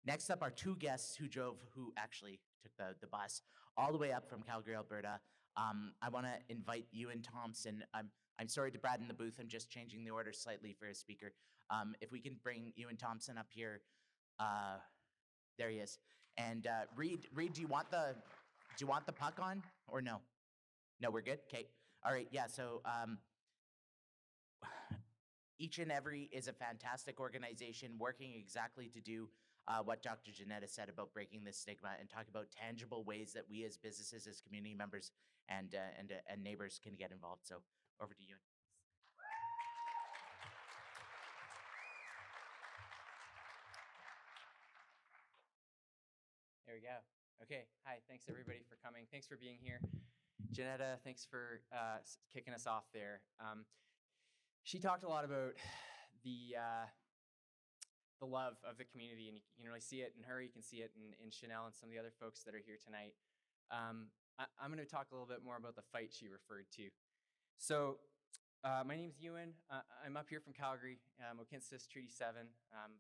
Next up are two guests who actually took the bus all the way up from Calgary, Alberta. I want to invite Euan Thomson. I'm sorry to Brad in the booth. I'm just changing the order slightly for a speaker. If we can bring Euan Thomson up here, there he is. And Reed, do you want the puck on or no? No, we're good. Okay. All right. Yeah. So Each and Every is a fantastic organization working exactly to do what Dr. Janetta said about breaking this stigma and talk about tangible ways that we as businesses, as community members, and neighbors can get involved. So over to you. There we go. Okay. Hi. Thanks everybody for coming. Thanks for being here. Janetta, thanks for kicking us off there. She talked a lot about the love of the community, and you can really see it in her. You can see it in Chanel and some of the other folks that are here tonight. I'm going to talk a little bit more about the fight she referred to. So my name's Euan. I'm up here from Calgary, Okinsis Treaty 7.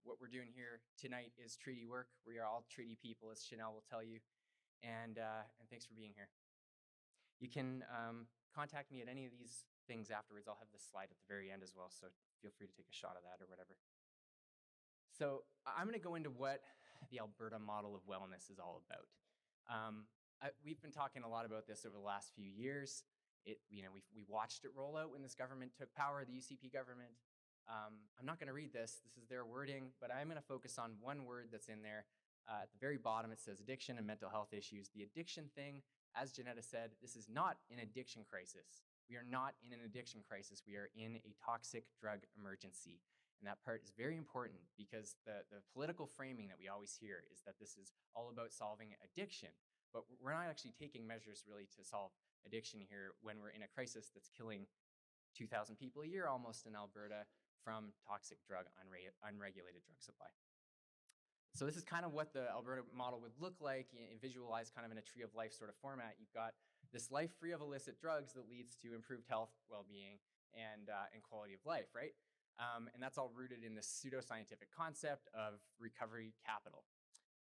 What we're doing here tonight is treaty work. We are all treaty people, as Chanel will tell you. And thanks for being here. You can contact me at any of these things afterwards. I'll have this slide at the very end as well, so feel free to take a shot of that or whatever. So I'm going to go into what the Alberta model of wellness is all about. We've been talking a lot about this over the last few years. We watched it roll out when this government took power, the UCP government. I'm not going to read this. This is their wording, but I'm going to focus on one word that's in there. At the very bottom, it says addiction and mental health issues. The addiction thing, as Janetta said, this is not an addiction crisis. We are not in an addiction crisis. We are in a toxic drug emergency. And that part is very important because the political framing that we always hear is that this is all about solving addiction. But we're not actually taking measures really to solve addiction here when we're in a crisis that's killing 2,000 people a year almost in Alberta from toxic drug, unregulated drug supply. So this is kind of what the Alberta model would look like, visualized kind of in a tree of life sort of format. You've got this life free of illicit drugs that leads to improved health, well-being, and quality of life, right? And that's all rooted in this pseudoscientific concept of recovery capital.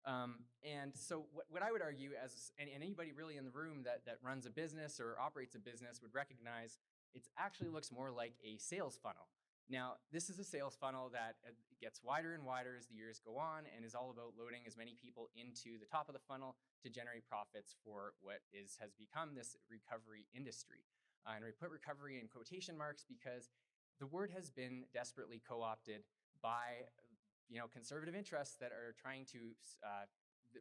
And so what I would argue, and anybody really in the room that runs a business or operates a business would recognize, it actually looks more like a sales funnel. Now, this is a sales funnel that gets wider and wider as the years go on and is all about loading as many people into the top of the funnel to generate profits for what has become this recovery industry. And we put recovery in quotation marks because the word has been desperately co-opted by conservative interests that are trying to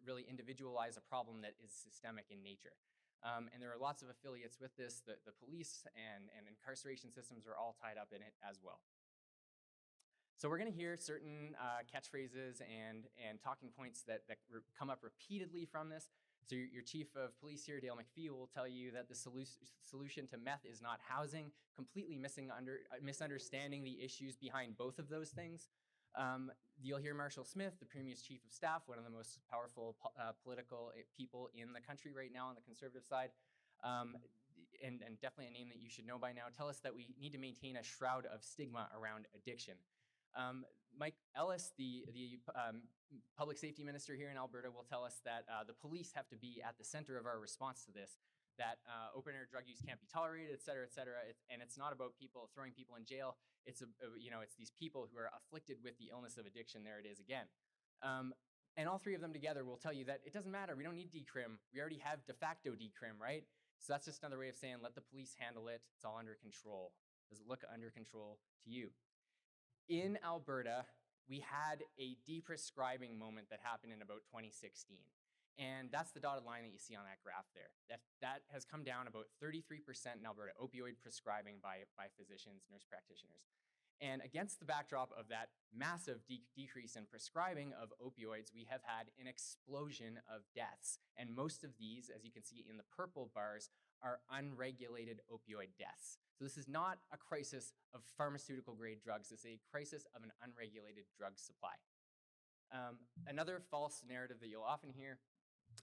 really individualize a problem that is systemic in nature. And there are lots of affiliates with this. The police and incarceration systems are all tied up in it as well. So we're going to hear certain catchphrases and talking points that come up repeatedly from this. So your chief of police here, Dale McPhee, will tell you that the solution to meth is not housing, completely misunderstanding the issues behind both of those things. You'll hear Marshall Smith, the Premier's Chief of Staff, one of the most powerful political people in the country right now on the Conservative side, and definitely a name that you should know by now, tell us that we need to maintain a shroud of stigma around addiction. Mike Ellis, the public safety minister here in Alberta, will tell us that the police have to be at the center of our response to this, that open-air drug use can't be tolerated, et cetera, et cetera. And it's not about throwing people in jail. It's these people who are afflicted with the illness of addiction. There it is again. And all three of them together will tell you that it doesn't matter. We don't need decrim. We already have de facto decrim, right? So that's just another way of saying let the police handle it. It's all under control. Does it look under control to you? In Alberta, we had a deprescribing moment that happened in about 2016. And that's the dotted line that you see on that graph there. That has come down about 33% in Alberta, opioid prescribing by physicians, nurse practitioners. And against the backdrop of that massive decrease in prescribing of opioids, we have had an explosion of deaths. And most of these, as you can see in the purple bars, are unregulated opioid deaths. So this is not a crisis of pharmaceutical grade drugs. This is a crisis of an unregulated drug supply. Another false narrative that you'll often hear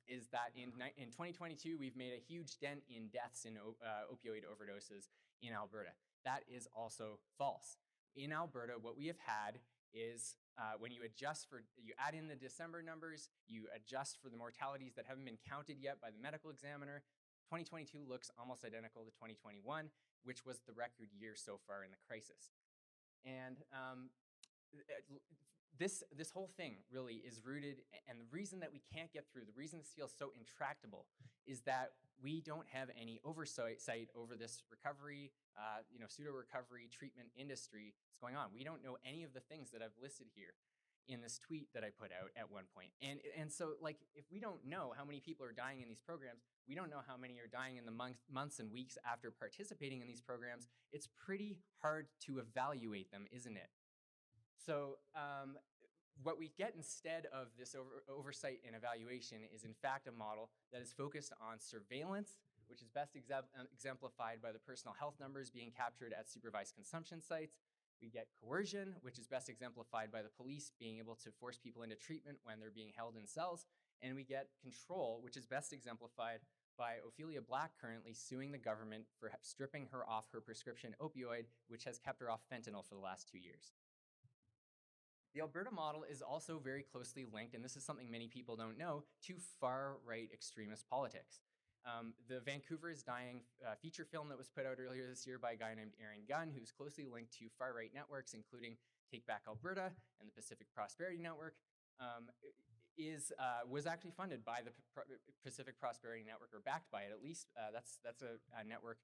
is that in 2022, we've made a huge dent in deaths in opioid overdoses in Alberta. That is also false. In Alberta, what we have had is when you adjust for, you add in the December numbers, you adjust for the mortalities that haven't been counted yet by the medical examiner, 2022 looks almost identical to 2021, which was the record year so far in the crisis. And this whole thing really is rooted, and the reason that we can't get through, the reason this feels so intractable, is that we don't have any oversight over this recovery, pseudo-recovery treatment industry that's going on. We don't know any of the things that I've listed here in this tweet that I put out at one point. And so, like, if we don't know how many people are dying in these programs, we don't know how many are dying in the months and weeks after participating in these programs, it's pretty hard to evaluate them, isn't it? So what we get instead of this oversight and evaluation is in fact a model that is focused on surveillance, which is best exemplified by the personal health numbers being captured at supervised consumption sites. We get coercion, which is best exemplified by the police being able to force people into treatment when they're being held in cells. And we get control, which is best exemplified by Ophelia Black currently suing the government for stripping her off her prescription opioid, which has kept her off fentanyl for the last 2 years. The Alberta model is also very closely linked, and this is something many people don't know, to far-right extremist politics. The Vancouver is Dying feature film that was put out earlier this year by a guy named Aaron Gunn, who's closely linked to far-right networks, including Take Back Alberta and the Pacific Prosperity Network, was actually funded by the Pacific Prosperity Network, or backed by it at least. That's a network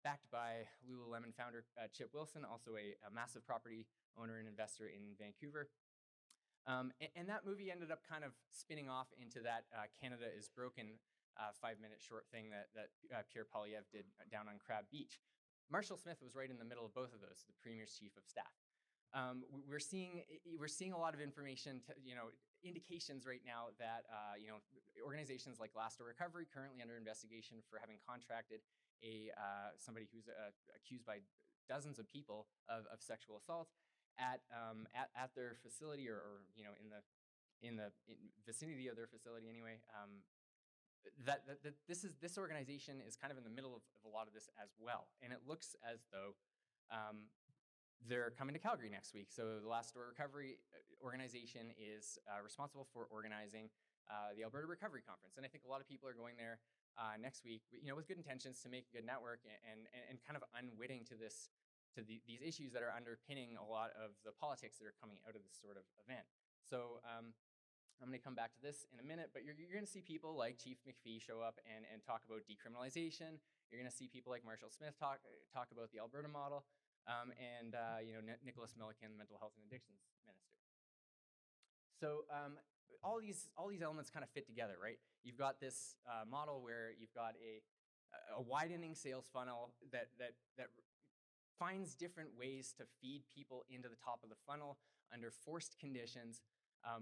backed by Lululemon founder Chip Wilson, also a massive property owner and investor in Vancouver. And that movie ended up kind of spinning off into that Canada is Broken 5-minute short thing that Pierre Poilievre did down on Crab Beach. Marshall Smith was right in the middle of both of those, the Premier's Chief of Staff. We're seeing a lot of information, indications right now that organizations like Last Door Recovery, currently under investigation for having contracted somebody who's accused by dozens of people of sexual assault at their facility, or in the vicinity of their facility anyway. This organization is kind of in the middle of a lot of this as well, and it looks as though they're coming to Calgary next week. So the Last Door Recovery organization is responsible for organizing the Alberta Recovery Conference, and I think a lot of people are going there next week, with good intentions to make a good network and kind of unwitting to these issues that are underpinning a lot of the politics that are coming out of this sort of event. So I'm going to come back to this in a minute, but you're going to see people like Chief McPhee show up and talk about decriminalization. You're going to see people like Marshall Smith talk about the Alberta model, and Nicholas Milliken, Mental Health and Addictions Minister. So all these elements kind of fit together, right? You've got this model where you've got a widening sales funnel that finds different ways to feed people into the top of the funnel under forced conditions,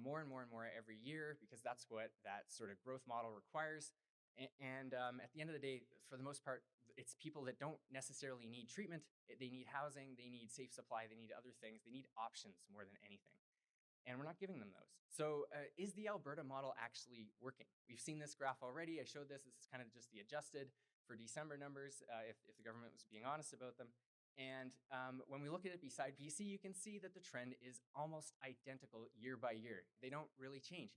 more and more every year, because that's what that sort of growth model requires. And at the end of the day, for the most part, it's people that don't necessarily need treatment. They need housing, they need safe supply, they need other things, they need options more than anything. And we're not giving them those. So is the Alberta model actually working? We've seen this graph already. I showed this. This is kind of just the adjusted for December numbers, if the government was being honest about them. And when we look at it beside BC, you can see that the trend is almost identical year by year. They don't really change.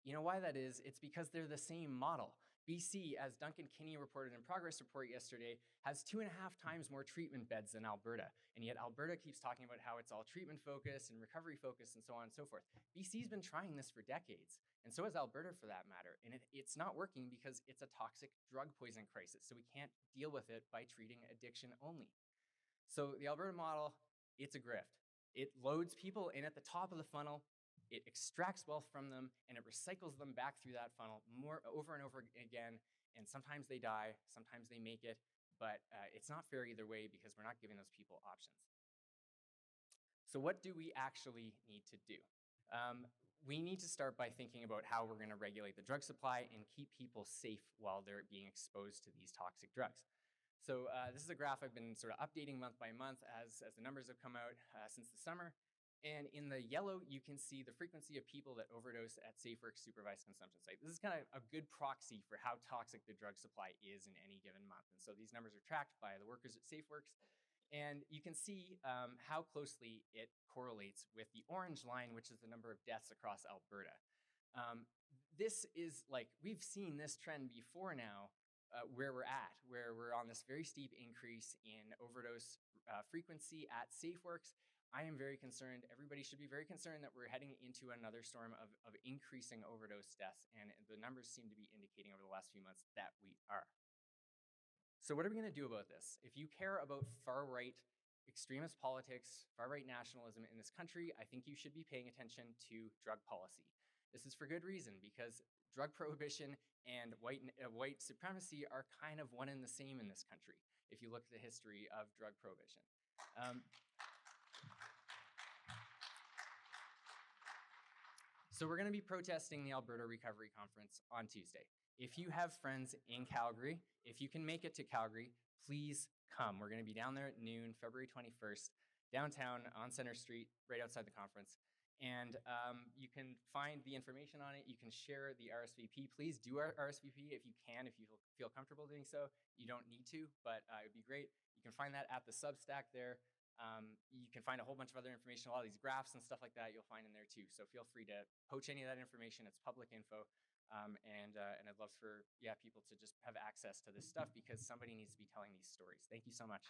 You know why that is? It's because they're the same model. BC, as Duncan Kinney reported in Progress Report yesterday, has 2.5 times more treatment beds than Alberta. And yet Alberta keeps talking about how it's all treatment focused and recovery focused and so on and so forth. BC's been trying this for decades, and so has Alberta for that matter. And it's not working because it's a toxic drug poison crisis. So we can't deal with it by treating addiction only. So the Alberta model, it's a grift. It loads people in at the top of the funnel, it extracts wealth from them, and it recycles them back through that funnel over and over again. And sometimes they die, sometimes they make it, but it's not fair either way because we're not giving those people options. So what do we actually need to do? We need to start by thinking about how we're going to regulate the drug supply and keep people safe while they're being exposed to these toxic drugs. So this is a graph I've been sort of updating month by month as the numbers have come out since the summer. And in the yellow, you can see the frequency of people that overdose at SafeWorks supervised consumption site. This is kind of a good proxy for how toxic the drug supply is in any given month. And so these numbers are tracked by the workers at SafeWorks. And you can see how closely it correlates with the orange line, which is the number of deaths across Alberta. This is like, we've seen this trend before now, where we're on this very steep increase in overdose frequency at SafeWorks. I am very concerned. Everybody should be very concerned that we're heading into another storm of increasing overdose deaths, and the numbers seem to be indicating over the last few months that we are. So what are we going to do about this? If you care about far-right extremist politics, far-right nationalism in this country, I think you should be paying attention to drug policy. This is for good reason, because drug prohibition and white supremacy are kind of one and the same in this country, if you look at the history of drug prohibition. So we're going to be protesting the Alberta Recovery Conference on Tuesday. If you have friends in Calgary, if you can make it to Calgary, please come. We're going to be down there at noon, February 21st, downtown on Center Street, right outside the conference. And you can find the information on it. You can share the RSVP. Please do RSVP if you can, if you feel comfortable doing so. You don't need to, but it would be great. You can find that at the Substack there. You can find a whole bunch of other information, a lot of these graphs and stuff like that you'll find in there too. So feel free to poach any of that information. It's public info. And I'd love for people to just have access to this stuff, because somebody needs to be telling these stories. Thank you so much.